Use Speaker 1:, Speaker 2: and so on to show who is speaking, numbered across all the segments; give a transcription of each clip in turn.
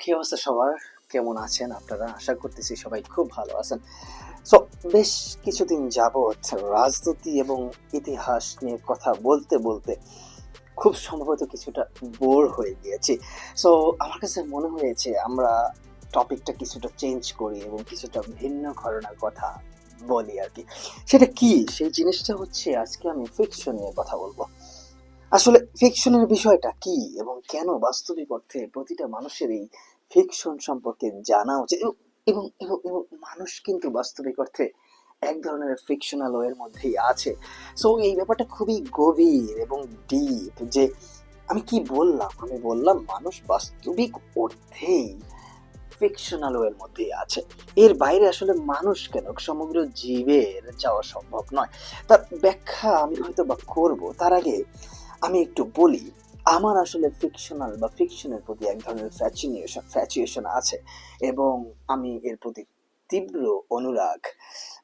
Speaker 1: কি অবস্থা সবার? কেমন আছেন আপনারা? আশা করতেছি সবাই খুব ভালো আছেন। সো বেশ কিছুদিন যাবৎ রাজনীতি এবং ইতিহাস নিয়ে কথা বলতে বলতে খুব সম্ভবত কিছুটা বোর হয়ে গিয়েছি। সো আমার কাছে মনে হয়েছে আমরা টপিকটা কিছুটা চেঞ্জ করি এবং কিছুটা ভিন্ন ঘরানার কথা বলি আরকি। সেটা কি? সেই জিনিসটা হচ্ছে আজকে আমি ফিকশন নিয়ে কথা বলবো। আসলে ফিকশনের বিষয়টা কি এবং কেন বাস্তবিক অর্থে প্রতিটা মানুষের এই ফিকশন সম্পর্কে জানা উচিত এবং মানুষ কিন্তু বাস্তবিক অর্থে এক ধরনের ফিকশনাল ওয়ের মধ্যেই আছে। সো এই ব্যাপারটা খুবই গভীর এবং ডিপ যে আমি কি বললাম? আমি বললাম মানুষ বাস্তবিক অর্থেই ফিকশনাল ওয়ের মধ্যেই আছে। এর বাইরে আসলে মানুষ কেন সমগ্র জীবের যাওয়া সম্ভব নয়। তার ব্যাখ্যা আমি হয়তোবা করব। তার আগে আমি একটু বলি, আমার আসলে ফিকশনাল বা ফিকশনের প্রতি এক ধরনের ফ্যাচুয়েশন আছে এবং আমি এর প্রতি তীব্র অনুরাগ।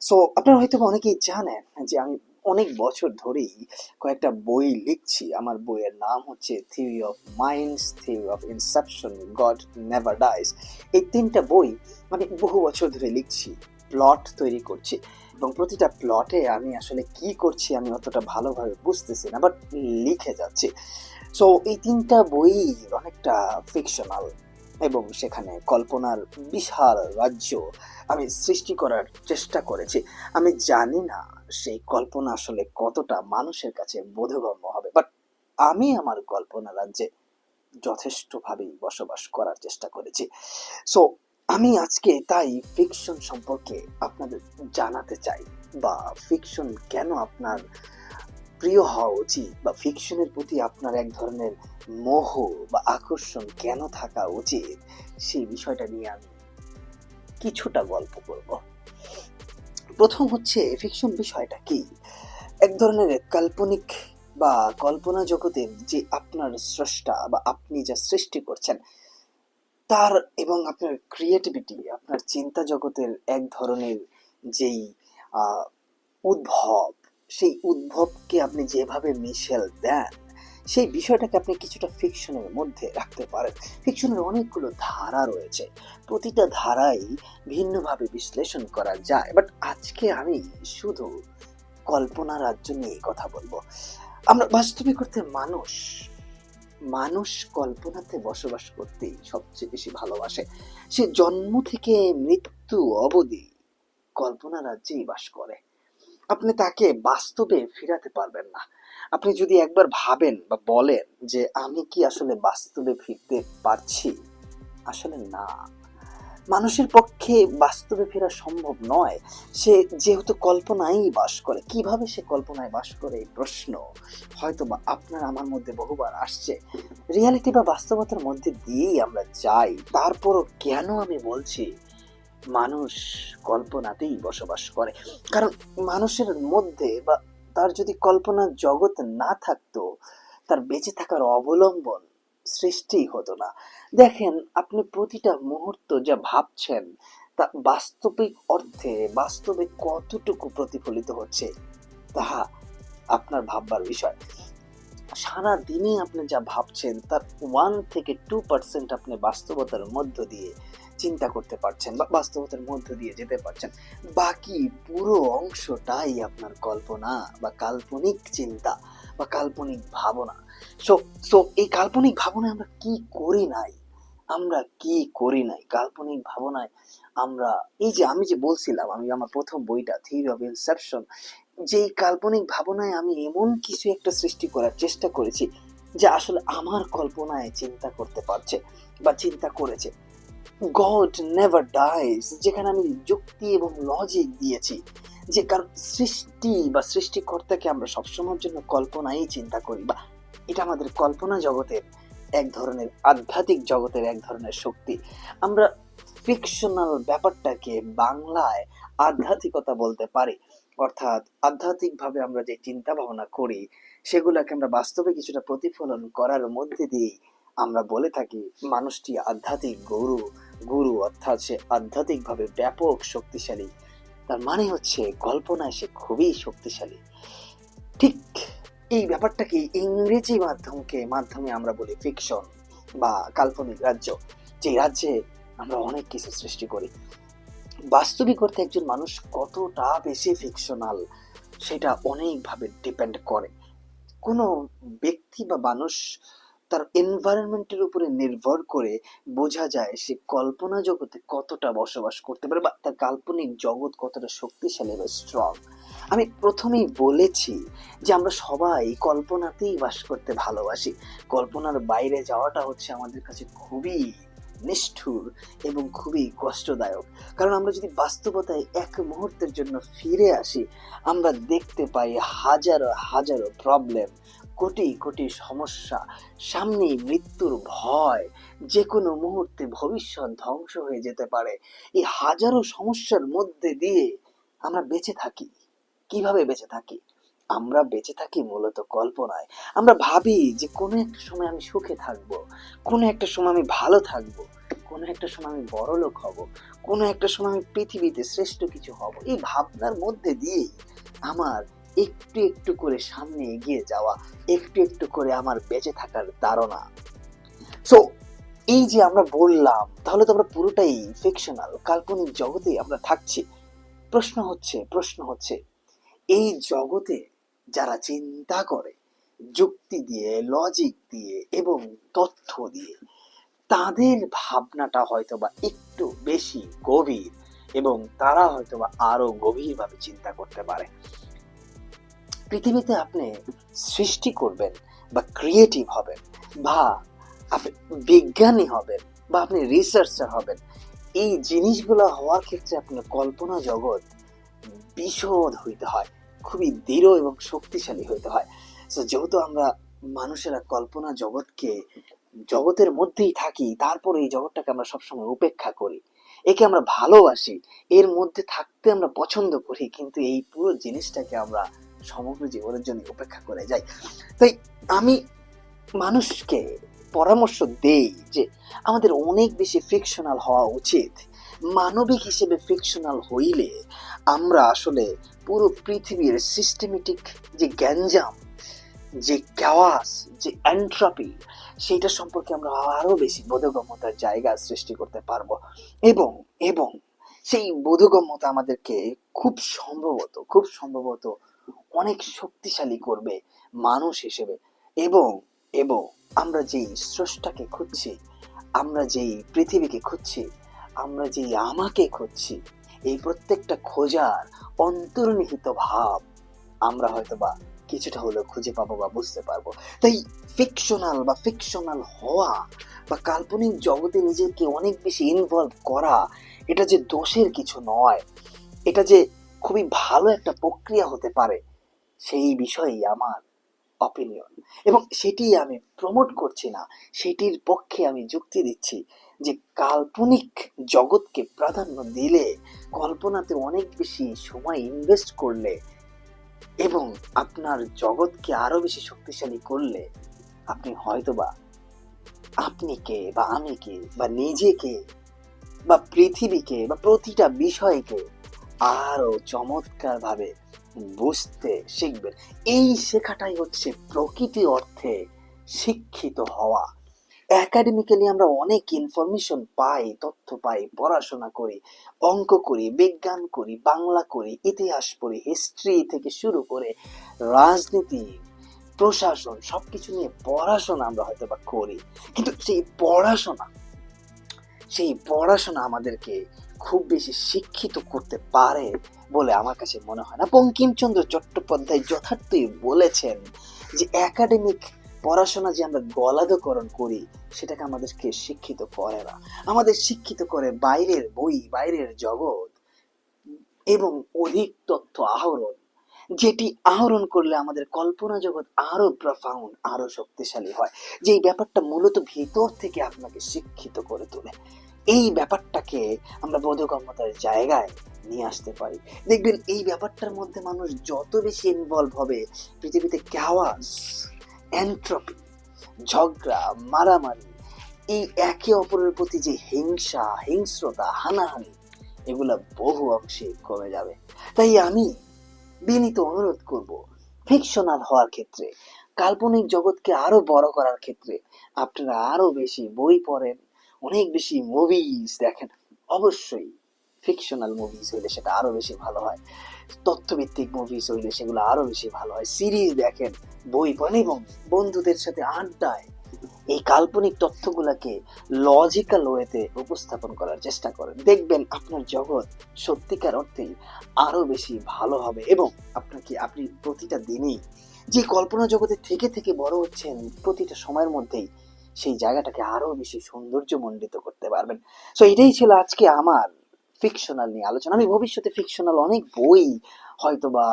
Speaker 1: সো আপনারা হয়তো অনেকেই জানেন যে আমি অনেক বছর ধরেই কয়েকটা বই লিখছি। আমার বইয়ের নাম হচ্ছে theory of minds, theory of Inception, god never dies. এই ৩ টা বই আমি বহু বছর ধরে লিখছি, প্লট তৈরি করছি এবং প্রতিটা প্লটে আমি আসলে কি করছি আমি অতটা ভালোভাবে বুঝতেছি না, বাট লিখে যাচ্ছি। সো এই ৩ টা বই অনেকটা ফিকশনাল এবং সেখানে কল্পনার বিশাল রাজ্য আমি সৃষ্টি করার চেষ্টা করেছি। আমি জানি না সেই কল্পনা আসলে কতটা মানুষের কাছে বোধগম্য হবে, বাট আমি আমার কল্পনা রাজ্যে যথেষ্টভাবেই বসবাস করার চেষ্টা করেছি। সো আমি আজকে তাই ফিকশন সম্পর্কে আপনাদের জানাতে চাই, বা ফিকশন কেন আপনার প্রিয় হওয়া উচিত, বা ফিকশনের প্রতি আপনার এক ধরনের মোহ বা আকর্ষণ কেন থাকা উচিত, সেই বিষয়টা নিয়ে আমি কিছুটা গল্প করব। প্রথম হচ্ছে ফিকশন বিষয়টা কি? এক ধরনের কাল্পনিক বা কল্পনা জগতের যে আপনার স্রষ্টা বা আপনি যা সৃষ্টি করছেন তার এবং আপনার ক্রিয়েটিভিটি, আপনার চিন্তা জগতের এক ধরনের যেই আহ, উদ্ভব, সেই উদ্ভবকে আপনি যেভাবে মিশেল দেন, সেই বিষয়টাকে আপনি কিছুটা ফিকশনের মধ্যে রাখতে পারেন। ফিকশনের অনেকগুলো ধারা রয়েছে, প্রতিটা ধারাই ভিন্নভাবে বিশ্লেষণ করা যায়, বাট আজকে আমি শুধু কল্পনা রাজ্য নিয়ে কথা বলবো। আমরা বাস্তবিক অর্থে মানুষ মানুষ কল্পনাতে বসবাস করতেই সবচেয়ে বেশি ভালোবাসে। সে জন্ম থেকে মৃত্যু অবধি কল্পনা রাজ্যেই বাস করে। আপনি তাকে বাস্তবে ফিরাতে পারবেন না। আপনি যদি একবার ভাবেন বা বলেন যে আমি কি আসলে বাস্তবে ফিরতে পারছি, আসলে না। মানুষের পক্ষে বাস্তবে ফেরা সম্ভব নয়। সে যেহেতু কল্পনায় বাস করে, কিভাবে সে কল্পনায় বাস করে এই প্রশ্ন হয়তো বা আপনার আমার মধ্যে বহুবার আসছে। রিয়ালিটি বা বাস্তবতার মধ্যে দিয়েই আমরা যাই, তারপরও কেন আমি বলছি মানুষ কল্পনাতেই বসবাস করে? কারণ মানুষের মধ্যে বা তার যদি কল্পনার জগৎ না থাকতো, তার বেঁচে থাকার অবলম্বন সৃষ্টিই হতো না। দেখেন, আপনি প্রতিটা মুহূর্ত যা ভাবছেন তা বাস্তবিক অর্থে বাস্তবে কতটুকু প্রতিফলিত হচ্ছে তাহা আপনার ভাববার বিষয়। সারা দিনে আপনি যা ভাবছেন তার 1 থেকে 2% আপনি বাস্তবতার মধ্য দিয়ে চিন্তা করতে পারছেন বা বাস্তবতার মধ্য দিয়ে যেতে পারছেন। বাকি পুরো অংশটাই আপনার কল্পনা বা কাল্পনিক চিন্তা বা কাল্পনিক ভাবনা। সো সো এই কাল্পনিক ভাবনায় আমরা কি করি নাই কাল্পনিক ভাবনায়। আমরা এই যে আমি যে বলছিলাম, আমি আমার প্রথম বইটা থিওরি অফ ইনসেপশন, যেই কাল্পনিক ভাবনায় আমি এমন কিছু একটা সৃষ্টি করার চেষ্টা করেছি যা আসলে আমার কল্পনায় চিন্তা করতে পারছে বা চিন্তা করেছে। গড নেভার ডাইজ, যেখানে আমি যুক্তি এবং লজিক দিয়েছি যে কারণ সৃষ্টি বা সৃষ্টিকর্তাকে আমরা সবসময়ের জন্য কল্পনাই চিন্তা করি, বা এটা আমাদের কল্পনা জগতের এক ধরনের আধ্যাত্মিক জগতের এক ধরনের শক্তি। আমরা ফিকশনাল ব্যাপারটাকে বাংলায় আধ্যাত্মিকতা বলতে পারি। অর্থাৎ আধ্যাত্মিকভাবে আমরা যে চিন্তা ভাবনা করি সেগুলোকে আমরা বাস্তবে কিছুটা প্রতিফলন করার মধ্যে দিয়েই আমরা বলে থাকি মানুষটি আধ্যাত্মিক গুরু, অর্থাৎ সে আধ্যাত্মিকভাবে ব্যাপক শক্তিশালী। তার মানে হচ্ছে কল্পনায় সে খুবই শক্তিশালী। ঠিক এই ব্যাপারটাকে ইংরেজি মাধ্যমে আমরা বলি ফিকশন বা কাল্পনিক রাজ্য। যে রাজ্যে আমরা অনেক কিছু সৃষ্টি করি। বাস্তবিক অর্থে একজন মানুষ কতটা বেশি ফিকশনাল সেটা অনেকভাবে ডিপেন্ড করে। কোনো ব্যক্তি বা মানুষ তার এনভায়রনমেন্টের উপরে নির্ভর করে বোঝা যায় সে কল্পনা জগতে কতটা বসবাস করতে পারে বা তার কাল্পনিক জগৎ কতটা শক্তিশালী বা স্ট্রং। আমি প্রথমেই বলেছি যে আমরা সবাই কল্পনাতেই বাস করতে ভালোবাসি। কল্পনার বাইরে যাওয়াটা হচ্ছে আমাদের কাছে খুবই নিষ্ঠুর এবং খুবই কষ্টদায়ক। কারণ আমরা যদি বাস্তবতায় এক মুহূর্তের জন্য ফিরে আসি, আমরা দেখতে পাই হাজারো হাজারো প্রবলেম, কোটি কোটি সমস্যা, সামনেই মৃত্যুর ভয়, যে কোনো মুহূর্তে ভবিষ্যৎ ধ্বংস হয়ে যেতে পারে। এই হাজারো সমস্যার মধ্যে দিয়ে আমরা বেঁচে থাকি। কিভাবে বেঁচে থাকি? আমরা বেঁচে থাকি মূলত কল্পনায়। আমরা ভাবি যে কোনো একটা সময় আমি সুখে থাকবো, কোনো একটা সময় আমি ভালো থাকবো, কোনো একটা সময় আমি বড়লোক হব, কোনো একটা সময় আমি পৃথিবীতে শ্রেষ্ঠ কিছু হব। এই ভাবনার মধ্যে দিয়েই আমার একটু একটু করে সামনে এগিয়ে যাওয়া, একটু একটু করে আমার বেঁচে থাকার ধারণা। সো এই যে আমরা বললাম, তাহলে তো আমরা পুরোটাই ফিকশনাল, কাল্পনিক জগতেই আমরা থাকছি। প্রশ্ন হচ্ছে এই জগতে যারা চিন্তা করে যুক্তি দিয়ে, লজিক দিয়ে এবং তথ্য দিয়ে, তাদের ভাবনাটা হয়তোবা একটু বেশি গভীর এবং তারা হয়তোবা আরো গভীরভাবে চিন্তা করতে পারে। পৃথিবীতে আপনি সৃষ্টি করবেন বা ক্রিয়েটিভ হবেন বা আপনি বিজ্ঞানী হবেন বা আপনি রিসার্চার হবেন, এই জিনিসগুলো হওয়ার ক্ষেত্রে আপনার কল্পনা জগৎ বিশদ হইতে হয়, খুবই দৃঢ় এবং শক্তিশালী হইতে হয়। তো যেহেতু আমরা মানুষেরা কল্পনা জগতের মধ্যেই থাকি, তারপর এই জগৎটাকে আমরা সবসময় উপেক্ষা করি, একে আমরা ভালোবাসি, এর মধ্যে থাকতে আমরা পছন্দ করি, কিন্তু এই পুরো জিনিসটাকে আমরা সমগ্র জীবনের জন্য উপেক্ষা করে যাই। তাই আমি মানুষকে পরামর্শ দেই যে আমাদের অনেক বেশি ফিকশনাল হওয়া উচিত। মানবিক হিসেবে ফিকশনাল হইলে আমরা আসলে পুরো পৃথিবীর সিস্টেমেটিক যে গ্যাঞ্জাম, যে ক্যাওয়াস, যে এন্ট্রপি, সেইটা সম্পর্কে আমরা আরো বেশি বোধগম্যতার জায়গা সৃষ্টি করতে পারবো। এবং এবং সেই বোধগম্যতা আমাদেরকে খুব সম্ভবত অনেক শক্তিশালী করবে মানুষ হিসেবে। এবং এবং আমরা যেই স্রষ্টাকে খুঁজছি, আমরা যেই পৃথিবীকে খুঁজছি, আমরা যেই আমাকে খুঁজছি, এই প্রত্যেকটা খোঁজার অন্তর্নিহিত ভাব আমরা হয়তোবা কিছুটা হলেও খুঁজে পাবো বা বুঝতে পারবো। তাই ফিকশনাল হওয়া বা কাল্পনিক জগতে নিজেকে অনেক বেশি ইনভলভ করা, এটা যে দোষের কিছু নয়, এটা যে খুবই ভালো একটা প্রক্রিয়া হতে পারে, সেই বিষয়েই আমার অপিনিয়ন। এবং সেটি আমি প্রমোট করছি না, সেটির পক্ষে আমি যুক্তি দিচ্ছি যে কাল্পনিক জগৎকে প্রাধান্য দিলে, কল্পনাতে অনেক বেশি সময় ইনভেস্ট করলে এবং আপনার জগৎকে আরো বেশি শক্তিশালী করলে, আপনি হয়তোবা আপনি কে বা আমি কে বা নিজেকে বা পৃথিবীকে বা প্রতিটা বিষয়কে আরো চমৎকার ভাবে বুঝতে শিখবেন। এই শেখাটাই হচ্ছে প্রকৃতি অর্থে শিক্ষিত হওয়া। একাডেমিক্যালি আমরা অনেক ইনফরমেশন পাই, তথ্য পাই, পড়াশোনা করি, অঙ্ক করি, বিজ্ঞান করি, বাংলা করি, ইতিহাস পড়ি, হিস্ট্রি থেকে শুরু করে রাজনীতি, প্রশাসন, সবকিছু নিয়ে পড়াশোনা আমরা হয়তো বা করি, কিন্তু সেই পড়াশোনা আমাদেরকে খুব বেশি শিক্ষিত করতে পারে বলে আমার কাছে মনে হয় না। বঙ্কিমচন্দ্র চট্টোপাধ্যায় যথার্থই বলেছেন যে একাডেমিক পড়াশোনা যে আমরা গলাধকরণ করি, সেটাকে আমাদেরকে শিক্ষিত করে না। আমাদের শিক্ষিত করে বাইরের বই, বাইরের জগৎ এবং অধিক তথ্য আহরণ, যেটি আহরণ করলে আমাদের কল্পনা জগৎ আরো প্রফাউন্ড, আরো শক্তিশালী হয়। যেই ব্যাপারটা মূলত ভিতর থেকে আপনাকে শিক্ষিত করে তোলে, এই ব্যাপারটাকে আমরা বোধগম্যতার জায়গায় নিয়ে আসতে পারি। দেখবেন এই ব্যাপারটার মধ্যে মানুষ যত বেশি ইনভলভ হবে, পৃথিবীতে ক্যাওয়াস, এন্ট্রপি, ঝগড়া, মারামারি, এই একে অপরের প্রতি যে হিংসা, হিংস্রতা, হানাহানি, এগুলা বহু অংশে কমে যাবে। তাই আমি বিনীত অনুরোধ করব, ফিকশনাল হওয়ার ক্ষেত্রে, কাল্পনিক জগৎকে আরো বড় করার ক্ষেত্রে আপনারা আরো বেশি বই পড়েন, অনেক বেশি মুভিজ দেখেন, অবশ্যই ফিকশনাল মুভিজ হইলে সেটা আরো বেশি ভালো হয়, তথ্যভিত্তিক মুভিজ হইলে সেগুলো আরো বেশি ভালো হয়। সিরিজ দেখেন, বই পড়েন এবং বন্ধুদের সাথে আড্ডায় এই কাল্পনিক তথ্যগুলাকে লজিক্যাল ওয়েতে উপস্থাপন করার চেষ্টা করেন, দেখবেন আপনার জগৎ সত্যিকার অর্থেই আরো বেশি ভালো হবে। এবং আপনি প্রতিটা দিনই যে কল্পনা জগতে থেকে থেকে বড় হচ্ছেন, প্রতিটা সময়ের মধ্যেই সেই জায়গাটাকে আরো বেশি সৌন্দর্যমণ্ডিত করতে পারবেন। সো এটাই ছিল আজকে আমার ফিকশনাল নিয়ে আলোচনা। আমি ভবিষ্যতে ফিকশনাল অনেক বই হয়তো বা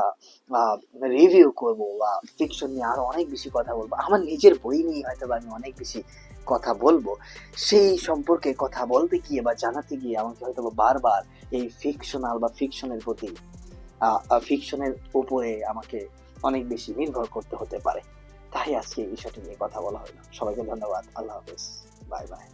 Speaker 1: রিভিউ করব, বা ফিকশন নিয়ে আরো অনেক বেশি কথা বলবো, আমার নিজের বই নিয়ে হয়তো বা আমি অনেক বেশি কথা বলবো। সেই সম্পর্কে কথা বলতে গিয়ে বা জানাতে গিয়ে আমাকে হয়তো বা বারবার এই ফিকশনাল বা ফিকশনের প্রতি ফিকশনের উপরে আমাকে অনেক বেশি নির্ভর করতে হতে পারে। তাই আজকে এই বিষয়টি নিয়ে কথা বলা হলো। সবাইকে ধন্যবাদ। আল্লাহ হাফেজ। Bye bye.